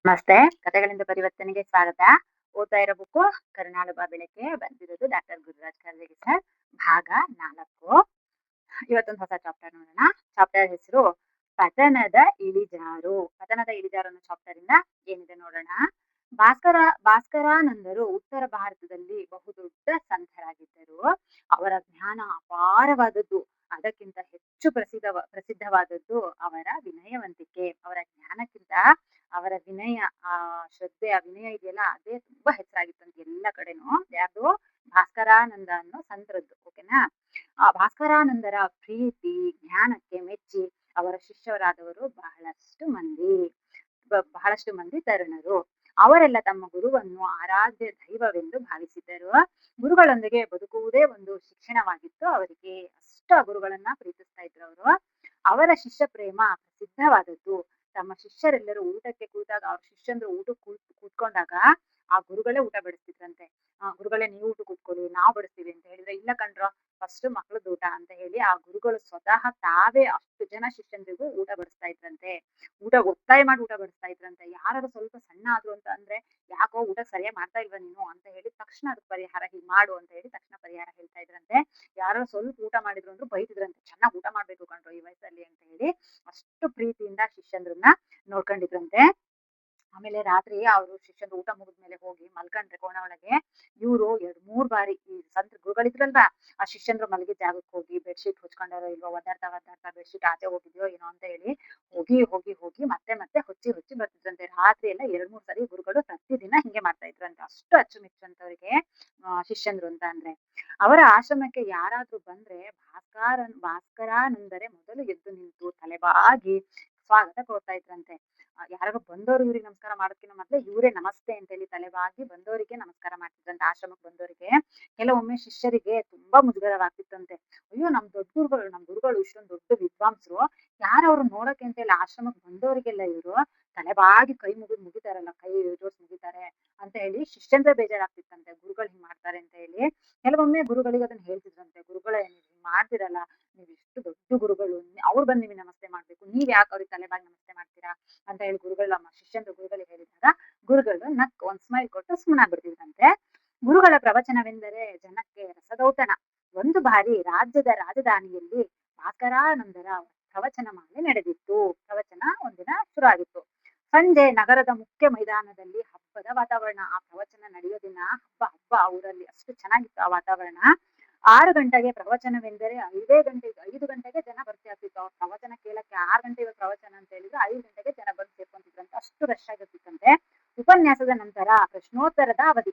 ನಮಸ್ತೆ. ಕಥೆಗಳಿಂದ ಪರಿವರ್ತನೆಗೆ ಸ್ವಾಗತ. ಓದ್ತಾ ಇರೋ ಬುಕ್ಕು ಕರುಣಾಳು ಬಾ ಬೆಳಕೆ ಬರ್ದಿರೋದು ಡಾಕ್ಟರ್ ಗುರುರಾಜ್ ಕರ್ಜಗಿ ಸರ್. ಭಾಗ 4. ಇವತ್ತೊಂದು ಹೊಸ ಚಾಪ್ಟರ್ ನೋಡೋಣ. ಚಾಪ್ಟರ್ ಹೆಸರು ಪತನದ ಇಳಿಜಾರು. ಪತನದ ಇಳಿಜಾರು ಅನ್ನೋ ಚಾಪ್ಟರ್ ಇಂದ ಏನಿದೆ ನೋಡೋಣ. ಭಾಸ್ಕರ ಭಾಸ್ಕರಾನಂದರು ಉತ್ತರ ಭಾರತದಲ್ಲಿ ಬಹುದೊಡ್ಡ ಸಂತರಾಗಿದ್ದರು. ಅವರ ಜ್ಞಾನ ಅಪಾರವಾದದ್ದು. ಅದಕ್ಕಿಂತ ಹೆಚ್ಚು ಪ್ರಸಿದ್ಧವಾದದ್ದು ಅವರ ವಿನಯವಂತಿಕೆ. ಅವರ ಜ್ಞಾನಕ್ಕಿಂತ ಅವರ ವಿನಯ, ಆ ಶ್ರದ್ಧೆ, ಆ ವಿನಯ ಇದೆಯಲ್ಲ ಅದೇ ತುಂಬಾ ಹೆಚ್ಚಾಗಿತ್ತಂತೆ ಎಲ್ಲ ಕಡೆನೂ. ಯಾರ್ದು? ಭಾಸ್ಕರಾನಂದ ಅನ್ನೋ ಸಂತರದ್ದು. ಓಕೆನಾ? ಆ ಭಾಸ್ಕರಾನಂದರ ಪ್ರೀತಿ, ಜ್ಞಾನಕ್ಕೆ ಮೆಚ್ಚಿ ಅವರ ಶಿಷ್ಯರಾದವರು ಬಹಳಷ್ಟು ಮಂದಿ ತರುಣರು. ಅವರೆಲ್ಲ ತಮ್ಮ ಗುರುವನ್ನು ಆರಾಧ್ಯ ದೈವವೆಂದು ಭಾವಿಸಿದ್ದರು. ಗುರುಗಳೊಂದಿಗೆ ಬದುಕುವುದೇ ಒಂದು ಶಿಕ್ಷಣವಾಗಿತ್ತು ಅವರಿಗೆ. ಅಷ್ಟು ಆ ಗುರುಗಳನ್ನ ಪ್ರೀತಿಸ್ತಾ ಇದ್ರು ಅವರು. ಅವರ ಶಿಷ್ಯ ಪ್ರೇಮ ಪ್ರಸಿದ್ಧವಾದದ್ದು. ತಮ್ಮ ಶಿಷ್ಯರೆಲ್ಲರೂ ಊಟಕ್ಕೆ ಕೂತಾಗ, ಅವ್ರ ಶಿಷ್ಯಂದ್ರು ಊಟಕ್ಕೆ ಕೂತ್ಕೊಂಡಾಗ ಆ ಗುರುಗಳೇ ಊಟ ಬಡಿಸ್ತಿದ್ರಂತೆ. ಗುರುಗಳೇ ನೀವು ಊಟ ಕೂತ್ಕೊಳ್ಳಿ, ನಾವು ಬಡಿಸ್ತೀವಿ ಅಂತ ಹೇಳಿದ್ರೆ, ಇಲ್ಲ ಕಣ್ರೋ ಫಸ್ಟ್ ಮಕ್ಳದ್ದು ಊಟ ಅಂತ ಹೇಳಿ ಆ ಗುರುಗಳು ಸ್ವತಃ ತಾವೇ ಅಷ್ಟು ಜನ ಶಿಷ್ಯಂದ್ರಿಗೂ ಊಟ ಬಡಿಸ್ತಾ ಇದ್ರಂತೆ. ಒತ್ತಾಯ ಮಾಡಿ ಊಟ ಬಡಿಸ್ತಾ ಇದ್ರಂತೆ. ಯಾರಾದ್ರೂ ಸ್ವಲ್ಪ ಸಣ್ಣ ಆದ್ರು ಅಂತ ಅಂದ್ರೆ, ಯಾಕೋ ಊಟ ಸರಿಯಾಗಿ ಮಾಡ್ತಾ ಇಲ್ವಾ ನೀನು ಅಂತ ಹೇಳಿ ತಕ್ಷಣ ಅದಕ್ಕೆ ಪರಿಹಾರ ಹೀಗ್ ಮಾಡು ಅಂತ ಹೇಳಿ ತಕ್ಷಣ ಪರಿಹಾರ ಹೇಳ್ತಾ ಇದ್ರಂತೆ. ಯಾರೋ ಸ್ವಲ್ಪ ಊಟ ಮಾಡಿದ್ರು ಅಂದ್ರೂ ಬೈತಿದ್ರಂತೆ, ಚೆನ್ನಾಗಿ ಊಟ ಮಾಡ್ಬೇಕು ಕಣ್ರೋ ಈ ವಯಸ್ಸಲ್ಲಿ ಅಂತ ಹೇಳಿ. ಅಷ್ಟು ಪ್ರೀತಿಯಿಂದ ಶಿಷ್ಯಂದ್ರನ್ನ ನೋಡ್ಕೊಂಡಿದ್ರಂತೆ. ಆಮೇಲೆ ರಾತ್ರಿ ಅವರು ಶಿಷ್ಯಂದ್ರು ಊಟ ಮುಗಿದ್ಮೇಲೆ ಹೋಗಿ ಮಲ್ಕೊಂಡ್ರೆ ಕೋಣೆ ಒಳಗೆ, ಇವ್ರು 2-3 ಬಾರಿ ಈ ಸಂತ ಗುರುಗಳಿದ್ರಲ್ವಾ, ಆ ಶಿಷ್ಯಂದ್ರು ಮಲಗಿದ ಜಾಗಕ್ಕೆ ಹೋಗಿ ಬೆಡ್ಶೀಟ್ ಹೊಚ್ಕೊಂಡಾರೋ ಇಲ್ವೋ, ಒದ್ದಾಡ್ತಾ ಬೆಡ್ಶೀಟ್ ಆಚೆ ಹೋಗಿದ್ಯೋ ಏನೋ ಅಂತ ಹೇಳಿ ಹೋಗಿ ಮತ್ತೆ ಹೊಚ್ಚಿ ಬರ್ತಿದ್ರಂತೆ. ರಾತ್ರಿ ಎಲ್ಲ 2-3 ಸರಿ ಗುರುಗಳು ಪ್ರತಿದಿನ ಹಿಂಗೆ ಮಾಡ್ತಾ ಇದ್ರಂತೆ. ಅಷ್ಟು ಅಚ್ಚುಮೆಚ್ಚುವಂತವ್ರಿಗೆ ಶಿಷ್ಯಂದ್ರು ಅಂತ ಅಂದ್ರೆ. ಅವರ ಆಶ್ರಮಕ್ಕೆ ಯಾರಾದ್ರೂ ಬಂದ್ರೆ ಭಾಸ್ಕರಾನಂದರೆ ಮೊದಲು ಎದ್ದು ನಿಂತು ತಲೆಬಾಗಿ ಸ್ವಾಗತ ಕೋರ್ತಾ ಇದ್ರಂತೆ. ಯಾರಾದ್ರು ಬಂದವರು ಇವ್ರಿಗೆ ನಮಸ್ಕಾರ ಮಾಡೋದಕ್ಕಿಂತ ಮೊದ್ಲೇ ಇವರೇ ನಮಸ್ತೆ ಅಂತ ಹೇಳಿ ತಲೆಬಾಗಿ ಬಂದವರಿಗೆ ನಮಸ್ಕಾರ ಮಾಡ್ತಿದ್ರಂತೆ. ಆಶ್ರಮಕ್ಕೆ ಬಂದವರಿಗೆ. ಕೆಲವೊಮ್ಮೆ ಶಿಷ್ಯರಿಗೆ ತುಂಬಾ ಮುಜುಗರವಾಗ್ತಿತ್ತಂತೆ. ಅಯ್ಯೋ ನಮ್ ಗುರುಗಳು ಇಷ್ಟೊಂದು ದೊಡ್ಡ ವಿದ್ವಾಂಸರು, ಯಾರವ್ರು ನೋಡಕ್ಕೆ ಅಂತ ಹೇಳಿ ಆಶ್ರಮಕ್ಕೆ ಬಂದವರಿಗೆಲ್ಲ ಇವರು ತಲೆಬಾಗಿ ಕೈ ಮುಗಿತಾರಲ್ಲ, ಕೈ ಜೋಡಿಸಿ ಮುಗಿತಾರೆ ಅಂತ ಹೇಳಿ ಶಿಷ್ಯಂದ್ರೆ ಬೇಜಾರಾಗ್ತಿತ್ತಂತೆ. ಗುರುಗಳು ಹಿಂಗ್ ಮಾಡ್ತಾರೆ ಅಂತ ಹೇಳಿ. ಕೆಲವೊಮ್ಮೆ ಗುರುಗಳಿಗೆ ಅದನ್ನ ಹೇಳ್ತಿದ್ರಂತೆ, ಗುರುಗಳೇ ನೀವು ಹಿಂಗ್ ಮಾಡ್ತಿರಲ್ಲ, ನೀವು ಇಷ್ಟು ದೊಡ್ಡ ಗುರುಗಳು, ಅವ್ರು ಬಂದು ನಿಮಗೆ ನಮಸ್ತೆ ಮಾಡ್ಬೇಕು, ನೀವ್ ಯಾಕೆ ಅವ್ರಿಗೆ ತಲೆಬಾಗಿ ನಮಸ್ತೆ ಮಾಡ್ತೀರಾ ಅಂತ ಹೇಳಿ ಗುರುಗಳಿಗೆ ಹೇಳಿದಾಗ ಗುರುಗಳು ನಕ್ ಒಂದ್ ಸ್ಮೈಲ್ ಕೊಟ್ಟು ಸುಮ್ಮನಾಗ್ಬಿಡ್ತಿದ್ರಂತೆ. ಗುರುಗಳ ಪ್ರವಚನವೆಂದರೆ ಜನಕ್ಕೆ ರಸದೌತಣ. ಒಂದು ಬಾರಿ ರಾಜ್ಯದ ರಾಜಧಾನಿಯಲ್ಲಿ ಭಾಸ್ಕರಾನಂದರ ಪ್ರವಚನ ಮಾಲೆ ನಡೆದಿತ್ತು. ಪ್ರವಚನ ಒಂದಿನ ಶುರು ಆಗಿತ್ತು. ಸಂಜೆ ನಗರದ ಮುಖ್ಯ ಮೈದಾನದಲ್ಲಿ ಹಬ್ಬದ ವಾತಾವರಣ. ಆ ಪ್ರವಚನ ನಡೆಯೋ ದಿನ ಹಬ್ಬ ಊರಲ್ಲಿ ಅಷ್ಟು ಚೆನ್ನಾಗಿತ್ತು ಆ ವಾತಾವರಣ. 6 ಗಂಟೆಗೆ ಪ್ರವಚನವೆಂದರೆ 5 ಗಂಟೆಗೆ ಜನ ಭರ್ತಿ ಆಗ್ತಿತ್ತು. ಅವ್ರ ಪ್ರವಚನ ಕೇಳಕ್ಕೆ 6 ಗಂಟೆಗೆ ಪ್ರವಚನ ಅಂತ ಹೇಳಿದ್ರೆ 5 ಗಂಟೆಗೆ ಜನ ಬಂದು ಸೇರ್ಕೊಂತಿದ್ರಂತೆ. ಅಷ್ಟು ರಶ್ ಆಗಿರ್ತಿತ್ತಂತೆ. ಉಪನ್ಯಾಸದ ನಂತರ ಪ್ರಶ್ನೋತ್ತರದ ಅವಧಿ.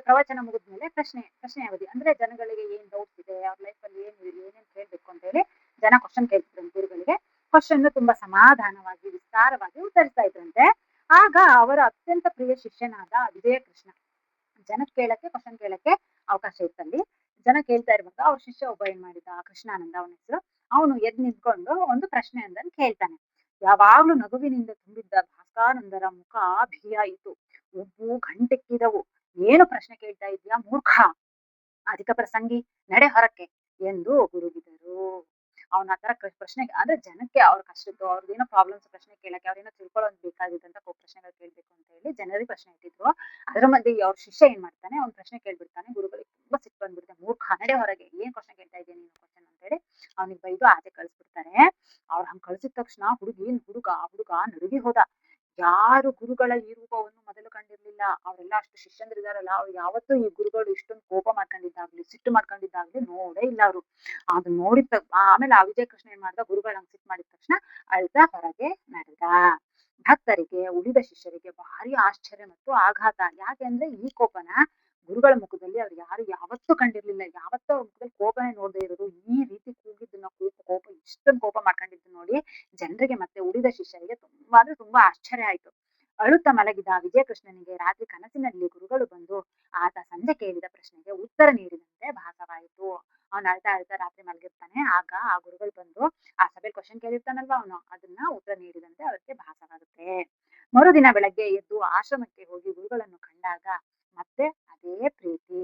ಪ್ರವಚನ ಮುಗಿದ್ಮೇಲೆ ಪ್ರಶ್ನೆ ಅವಧಿ ಅಂದ್ರೆ ಜನಗಳಿಗೆ ಏನ್ ಡೌಟ್ಸ್ ಇದೆ, ಅವ್ರ ಲೈಫ್ ಅಲ್ಲಿ ಏನೇನ್ ಕೇಳ್ಬೇಕು ಅಂತ ಹೇಳಿ ಜನ ಕ್ವಶನ್ ಕೇಳ್ತಿದ್ರು ಗುರುಗಳಿಗೆ. ಕ್ವಶನ್ ತುಂಬಾ ಸಮಾಧಾನವಾಗಿ ವಿಸ್ತಾರವಾಗಿ ಉತ್ತರಿಸ್ತಾ ಇದ್ರಂತೆ. ಆಗ ಅವರ ಅತ್ಯಂತ ಪ್ರಿಯ ಶಿಷ್ಯನಾದ ವಿಜಯಕೃಷ್ಣ ಕ್ವಶನ್ ಕೇಳಕ್ಕೆ ಅವಕಾಶ ಇತ್ತಲ್ಲಿ. ಜನ ಕೇಳ್ತಾ ಇರುವಾಗ ಅವ್ರ ಶಿಷ್ಯ ಒಬ್ಬ ಏನ್ ಮಾಡಿದ, ಕೃಷ್ಣಾನಂದ ಅವನ ಹೆಸರು. ಅವನು ಎದ್ ನಿಂತ್ಕೊಂಡು ಒಂದು ಪ್ರಶ್ನೆ ಅಂದನ್ ಕೇಳ್ತಾನೆ. ಯಾವಾಗ್ಲೂ ನಗುವಿನಿಂದ ತುಂಬಿದ್ದ ಭಾಸ್ಕರಾನಂದರ ಮುಖ ಬಿಳಿಯಾಯಿತು. ಉಬ್ಬು ಗಂಟೆಕ್ಕಿದವು. ಏನು ಪ್ರಶ್ನೆ ಕೇಳ್ತಾ ಇದ್ಯಾ ಮೂರ್ಖ, ಅಧಿಕ ಪ್ರಸಂಗಿ, ನಡೆ ಹೊರಕ್ಕೆ ಎಂದು ಗುರುಗಿದರು. ಅವನ ಹತ್ರ ಪ್ರಶ್ನೆ ಅಂದ್ರೆ ಜನಕ್ಕೆ ಅವ್ರ ಕಷ್ಟದ್ದು, ಅವ್ರದ್ದೇನೋ ಪ್ರಾಬ್ಲಮ್ಸ್ ಪ್ರಶ್ನೆ ಕೇಳಕ್ಕೆ, ಅವ್ರೇನೋ ತಿಳ್ಕೊಳ್ಳೋದು ಬೇಕಾಗಿದ್ದಂತ ಪ್ರಶ್ನೆಗಳು ಕೇಳ್ಬೇಕು ಅಂತ ಹೇಳಿ ಜನರಿಗೆ ಪ್ರಶ್ನೆ ಇಟ್ಟಿದ್ರು. ಅದ್ರ ಮಧ್ಯೆ ಅವ್ರ ಶಿಷ್ಯ ಏನ್ ಮಾಡ್ತಾನೆ, ಅವ್ನ್ ಪ್ರಶ್ನೆ ಕೇಳ್ಬಿಡ್ತಾನೆ. ಗುರುಗಳಿಗೆ ತುಂಬಾ ಸಿಟ್ಟು ಬಂದ್ಬಿಡುತ್ತೆ. ಮೂರ್ಖ, ನಡೆ ಹೊರಗೆ, ಏನ್ ಪ್ರಶ್ನೆ ಕೇಳ್ತಾ ಇದೀಯ ನೀನು ಕ್ವಶನ್ ಅಂತ ಹೇಳಿ ಅವ್ನಿಗೆ ಬೈದು ಆಚೆ ಕಳಿಸ್ಬಿಡ್ತಾರೆ. ಅವ್ರು ಹಂಗ್ ಕಳ್ಸಿದ ತಕ್ಷಣ ಹುಡುಗ ನಡುಗಿ ಹೋದ. ಯಾರು ಗುರುಗಳ ಈ ರೂಪವನ್ನು ಮೊದಲು ಕಂಡಿರ್ಲಿಲ್ಲ. ಅವರೆಲ್ಲ ಅಷ್ಟು ಶಿಷ್ಯಂದ್ರಿದಾರಲ್ಲ, ಅವ್ರು ಯಾವತ್ತೂ ಈ ಗುರುಗಳು ಇಷ್ಟೊಂದು ಕೋಪ ಮಾಡ್ಕೊಂಡಿದ್ದಾಗ್ಲಿ ಸಿಟ್ಟು ಮಾಡ್ಕೊಂಡಿದ್ದಾಗ್ಲಿ ನೋಡೇ ಇಲ್ಲ ಅವ್ರು. ಅದು ನೋಡಿದ ಆಮೇಲೆ ಆ ವಿಜಯಕೃಷ್ಣ ಏನ್ ಮಾಡ್ದ, ಗುರುಗಳು ಹಂಗ್ ಸಿಟ್ಟು ಮಾಡಿದ ತಕ್ಷಣ ಅಳ್ತಾ ಹೊರಗೆ ನಡೆದ. ಭಕ್ತರಿಗೆ, ಉಳಿದ ಶಿಷ್ಯರಿಗೆ ಭಾರಿ ಆಶ್ಚರ್ಯ ಮತ್ತು ಆಘಾತ. ಯಾಕೆಂದ್ರೆ ಈ ಕೋಪನ ಗುರುಗಳ ಮುಖದಲ್ಲಿ ಅವ್ರು ಯಾರು ಯಾವತ್ತೂ ಕಂಡಿರ್ಲಿಲ್ಲ. ಯಾವತ್ತೂ ಅವ್ರ ಮುಖದಲ್ಲಿ ಕೋಪನೇ ನೋಡದೇ ಇರೋದು. ಈ ರೀತಿ ಕೂಗಿದ್ದನ್ನ ಕೋಪ ಇಷ್ಟೊಂದು ಕೋಪ ಮಾಡ್ಕೊಂಡಿದ್ದು ನೋಡಿ ಜನರಿಗೆ ಮತ್ತೆ ಉಳಿದ ಶಿಷ್ಯರಿಗೆ ತುಂಬಾ ಆಶ್ಚರ್ಯ ಆಯ್ತು. ಅಳುತ್ತಾ ಮಲಗಿದ ವಿಜಯಕೃಷ್ಣನಿಗೆ ರಾತ್ರಿ ಕನಸಿನಲ್ಲಿ ಗುರುಗಳು ಬಂದು ಆತ ಸಂಜೆ ಕೇಳಿದ ಪ್ರಶ್ನೆಗೆ ಉತ್ತರ ನೀಡಿದಂತೆ ಭಾಸವಾಯಿತು. ಅವ್ನು ಅಳ್ತಾ ರಾತ್ರಿ ಮಲಗಿರ್ತಾನೆ. ಆಗ ಆ ಗುರುಗಳು ಬಂದು ಆ ಸಭೆಯಲ್ಲಿ ಕ್ವಶನ್ ಕೇಳಿರ್ತಾನಲ್ವಾ ಅವನು, ಅದನ್ನ ಉತ್ತರ ನೀಡಿದಂತೆ ಅವರಿಗೆ ಭಾಸವಾಗುತ್ತೆ. ಮರುದಿನ ಬೆಳಗ್ಗೆ ಎದ್ದು ಆಶ್ರಮಕ್ಕೆ ಹೋಗಿ ಗುರುಗಳನ್ನು ಕಂಡಾಗ ಮತ್ತೆ ಅದೇ ಪ್ರೀತಿ.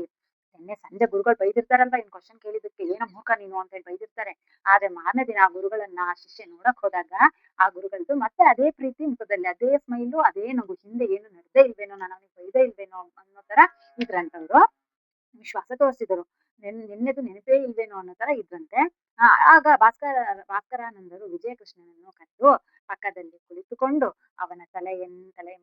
ನಿನ್ನೆ ಸಂಜೆ ಗುರುಗಳು ಬೈದಿರ್ತಾರಲ್ವಾ ಇನ್ ಕ್ವಶನ್ ಕೇಳಿದ್ದಕ್ಕೆ, ಏನೋ ಮೂರ್ಖ ನೀನು ಅಂತ ಹೇಳಿ ಬೈದಿರ್ತಾರೆ. ಆದ್ರೆ ಮಾರನೇ ದಿನ ಆ ಗುರುಗಳನ್ನ ಆ ಶಿಷ್ಯ ನೋಡಕ್ ಹೋದಾಗ ಆ ಗುರುಗಳದ್ದು ಮತ್ತೆ ಅದೇ ಪ್ರೀತಿ ಮುಖದಲ್ಲಿ, ಅದೇ ಸ್ಮೈಲು, ಅದೇ ನಗು. ಹಿಂದೆ ಏನು ನಡೆದೇ ಇಲ್ವೇನೋ, ನಾನು ಅವನಿಗೆ ಬೈದೇ ಇಲ್ವೇನೋ ಅನ್ನೋ ತರ ಇದ್ರಂತವ್ರು. ವಿಶ್ವಾಸ ತೋರಿಸಿದರು. ನಿನ್ನೆದು ನೆನಪೇ ಇಲ್ವೇನೋ ಅನ್ನೋ ತರ ಇದ್ರಂತೆ. ಆಗ ಭಾಸ್ಕರಾನಂದರು ವಿಜಯಕೃಷ್ಣನನ್ನು ಕರೆದು ಪಕ್ಕದಲ್ಲಿ ಕುಳಿತುಕೊಂಡು ಅವನ ತಲೆಯ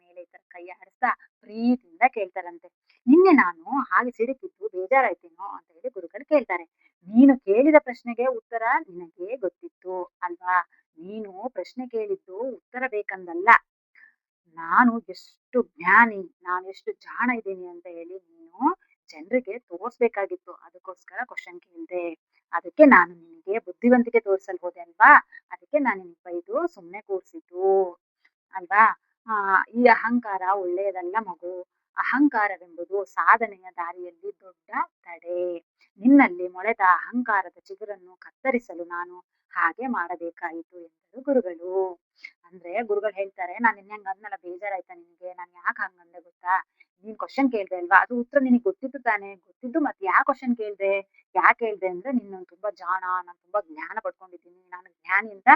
ಮೇಲೆ ಈ ತರ ಕೈ ಆಡಿಸ್ತಾ ಪ್ರೀತಿಯಿಂದ ಕೇಳ್ತಾರಂತೆ. ನಿನ್ನೆ ನಾನು ಹಾಗೆ ಸಿಡುಕಿದ್ದು ಬೇಜಾರಾಯ್ತೇನೋ ಅಂತ ಹೇಳಿ ಗುರುಗಳು ಕೇಳ್ತಾರೆ. ನೀನು ಕೇಳಿದ ಪ್ರಶ್ನೆಗೆ ಉತ್ತರ ನಿನಗೆ ಗೊತ್ತಿತ್ತು ಅಲ್ವಾ? ನೀನು ಪ್ರಶ್ನೆ ಕೇಳಿದ್ದು ಉತ್ತರ ಬೇಕಂದಲ್ಲ. ನಾನು ಎಷ್ಟು ಜ್ಞಾನಿ, ನಾನು ಎಷ್ಟು ಜಾಣ ಇದ್ದೀನಿ ಅಂತ ಹೇಳಿ ನೀನು ಜನರಿಗೆ ತೋರ್ಸ್ಬೇಕಾಗಿತ್ತು. ಅದಕ್ಕೋಸ್ಕರ ಕ್ವಶನ್ ಕೇಳ್ದೆ. ಅದಕ್ಕೆ ನಾನು ನಿನಗೆ ಬುದ್ಧಿವಂತಿಕೆ ತೋರ್ಸಲ್ ಹೋದೆ ಅಲ್ವಾ? ಅದಕ್ಕೆ ನಾನು ನಿನಗೆ ಬೈದು ಸುಮ್ನೆ ಕೂರ್ಸಿದ್ದು ಅಲ್ವಾ? ಈ ಅಹಂಕಾರ ಒಳ್ಳೆಯದಲ್ಲ ಮಗು. ಅಹಂಕಾರವೆಂಬುದು ಸಾಧನೆಯ ದಾರಿಯಲ್ಲಿ ದೊಡ್ಡ ತಡೆ. ನಿನ್ನಲ್ಲಿ ಮೊಳೆತ ಅಹಂಕಾರದ ಚಿಗುರನ್ನು ಕತ್ತರಿಸಲು ನಾನು ಹಾಗೆ ಮಾಡಬೇಕಾಯಿತು ಎಂದರು ಗುರುಗಳು. ಅಂದ್ರೆ ಗುರುಗಳು ಹೇಳ್ತಾರೆ, ನಾನ್ ನಿನ್ನೆ ಹಂಗ್ ಅಂದ್ನಲ್ಲ, ಬೇಜಾರಾಯ್ತಾ ನಿನ್ಗೆ? ನಾನ್ ಯಾಕೆ ಹಂಗಂದೆ ಗೊತ್ತಾ? ನೀನ್ ಕ್ವಶನ್ ಕೇಳ್ದೆ ಅಲ್ವಾ? ಅದು ಉತ್ತರ ನಿನಗ್ ಗೊತ್ತಿತ್ತು ತಾನೇ? ಗೊತ್ತಿದ್ದು ಮತ್ತೆ ಯಾಕೆ ಕ್ವಶನ್ ಕೇಳ್ದೆ? ಯಾಕೆ ಹೇಳ್ದೆ ಅಂದ್ರೆ, ನೀನ್ ತುಂಬಾ ಜಾಣ, ನಾನ್ ತುಂಬಾ ಜ್ಞಾನ ಪಡ್ಕೊಂಡಿದ್ದೀನಿ, ನಾನು ಜ್ಞಾನಿ ಅಂತ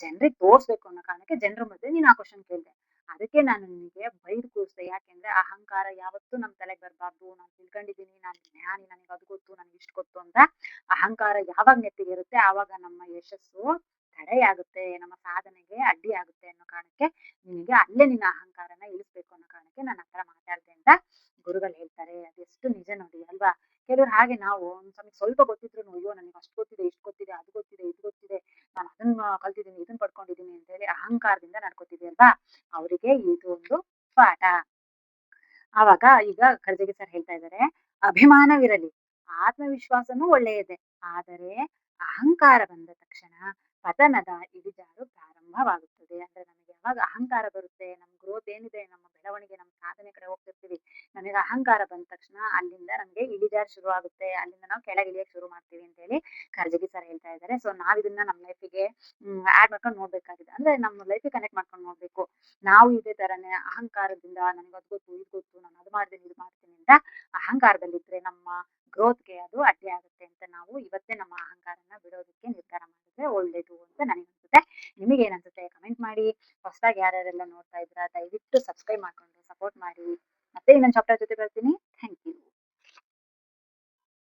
ಜನರಿಗೆ ತೋರ್ಸ್ಬೇಕು ಅನ್ನೋ ಕಾರಣಕ್ಕೆ ಜನರ ಮಧ್ಯೆ ನೀನ್ ಆ ಕ್ವಶನ್ ಕೇಳ್ದೆ. ಅದಕ್ಕೆ ನಾನು ನಿನಗೆ ಬೈದು ಕೂರಿಸ್ದೆ. ಯಾಕೆಂದ್ರೆ ಅಹಂಕಾರ ಯಾವತ್ತೂ ನಮ್ ತಲೆಗೆ ಬರ್ಬಾರ್ದು. ನಾನ್ ತಿಳ್ಕೊಂಡಿದ್ದೀನಿ, ನಾನ್ ಜ್ಞಾನಿ, ನನಗೆ ಅದು ಗೊತ್ತು, ನನಗೆ ಇಷ್ಟು ಗೊತ್ತು ಅಂತ ಅಹಂಕಾರ ಯಾವಾಗ ನೆತ್ತಿಗೇರುತ್ತೆ ಆವಾಗ ನಮ್ಮ ಯಶಸ್ಸು ತಡೆಯಾಗುತ್ತೆ, ನಮ್ಮ ಸಾಧನೆಗೆ ಅಡ್ಡಿ ಆಗುತ್ತೆ ಅನ್ನೋ ಕಾರಣಕ್ಕೆ ನಿನಗೆ ಅಲ್ಲೇ ನಿನ್ನ ಅಹಂಕಾರನ ಇಳಿಸ್ಬೇಕು ಅನ್ನೋ ಕಾರಣಕ್ಕೆ ನಾನು ಆ ತರ ಮಾತಾಡ್ದೆ ಅಂತ ಗುರುಗಳು ಹೇಳ್ತಾರೆ. ಅದೆಷ್ಟು ನಿಜ ನೋಡಿ ಅಲ್ವಾ? ಕೆಲವ್ರು ಹಾಗೆ, ನಾವು ನಮಗೆ ಸ್ವಲ್ಪ ಗೊತ್ತಿದ್ರು ಅಯ್ಯೋ ನನಗೆ ಅಷ್ಟು ಗೊತ್ತಿದೆ, ಇಷ್ಟು ಗೊತ್ತಿದೆ, ಅದು ಗೊತ್ತಿದೆ, ಇದು ಗೊತ್ತಿದೆ, ನಾನು ಅದನ್ನ ಕಲ್ತಿದ್ದೀನಿ, ಇದನ್ನ ಪಡ್ಕೊಂಡಿದ್ದೀನಿ ಅಂತ ಹೇಳಿ ಅಹಂಕಾರದಿಂದ ನಡ್ಕೋತೀವಿ ಅಲ್ವಾ? ಅವರಿಗೆ ಇದು ಒಂದು ಪಾಠ. ಆವಾಗ ಈಗ ಖರ್ಜಗಿ ಸರ್ ಹೇಳ್ತಾ ಇದ್ದಾರೆ, ಅಭಿಮಾನವಿರಲಿ, ಆತ್ಮವಿಶ್ವಾಸನೂ ಒಳ್ಳೆಯದೇ, ಆದರೆ ಅಹಂಕಾರ ಬಂದ ತಕ್ಷಣ ಪತನದ ಇಳಿಜಾರು ಪ್ರಾರಂಭವಾಗುತ್ತದೆ. ಅಂದ್ರೆ ನಮಗೆ ಯಾವಾಗ ಅಹಂಕಾರ ಬರುತ್ತೆ, ನಮ್ಮ ಗ್ರೋತ್ ಏನಿದೆ, ನಮ್ಮ ಬೆಳವಣಿಗೆ, ನಮ್ಮ ಸಾಧನೆ ಕಡೆ ಹೋಗ್ತಿರ್ತೀವಿ, ನಮಗೆ ಅಹಂಕಾರ ಬಂದ ತಕ್ಷಣ ಅಲ್ಲಿಂದ ನಮಗೆ ಇಳಿಜಾರು ಶುರು ಆಗುತ್ತೆ, ಅಲ್ಲಿಂದ ನಾವು ಕೆಳಗೆ ಇಳಿಯಕ್ ಶುರು ಮಾಡ್ತೀವಿ ಅಂತ ಹೇಳಿ ಖರ್ಜಗಿ ಸರ್ ಹೇಳ್ತಾ ಇದ್ದಾರೆ. ಸೊ ನಾವ್ ಇದನ್ನ ನಮ್ಮ ಲೈಫಿಗೆ ಆಡ್ ಮಾಡ್ಕೊಂಡು ನೋಡ್ಬೇಕಾಗಿದೆ. ಅಂದ್ರೆ ನಮ್ಮ ಲೈಫಿಗೆ ಕನೆಕ್ಟ್ ಮಾಡ್ಕೊಂಡು ನೋಡ್ಬೇಕು. ನಾವು ಇದೇ ತರನೇ ಅಹಂಕಾರದಿಂದ ನನಗೆ ಅದು ಗೊತ್ತು, ಇದು ಗೊತ್ತು, ನಾನು ಅದು ಮಾಡ್ತೀನಿ, ಇದು ಮಾಡ್ತೀನಿ ಅಂತ ಅಹಂಕಾರದಲ್ಲಿದ್ರೆ ನಮ್ಮ ಗ್ರೋತ್ಗೆ ಅದು ಅಡ್ಡಿ ಆಗುತ್ತೆ ಅಂತ ನಾವು ಇವತ್ತೇ ನಮ್ಮ ಅಹಂಕಾರನ ಬಿಡೋದಕ್ಕೆ ನಿರ್ಧಾರ ಮಾಡಿದ್ರೆ ಒಳ್ಳೇದು ಅಂತ ನನಗೆ ಅನ್ಸುತ್ತೆ. ನಿಮಗೆ ಏನನ್ಸುತ್ತೆ ಕಮೆಂಟ್ ಮಾಡಿ. ಹೊಸದಾಗಿ ಯಾರ್ಯಾರೆಲ್ಲ ನೋಡ್ತಾ ಇದ್ದೀರಾ ದಯವಿಟ್ಟು ಸಬ್ಸ್ಕ್ರೈಬ್ ಮಾಡ್ಕೊಂಡು ಸಪೋರ್ಟ್ ಮಾಡಿ. ಮತ್ತೆ ಇನ್ನೊಂದು ಚಾಪ್ಟರ್ ಜೊತೆ ಬರ್ತೀನಿ.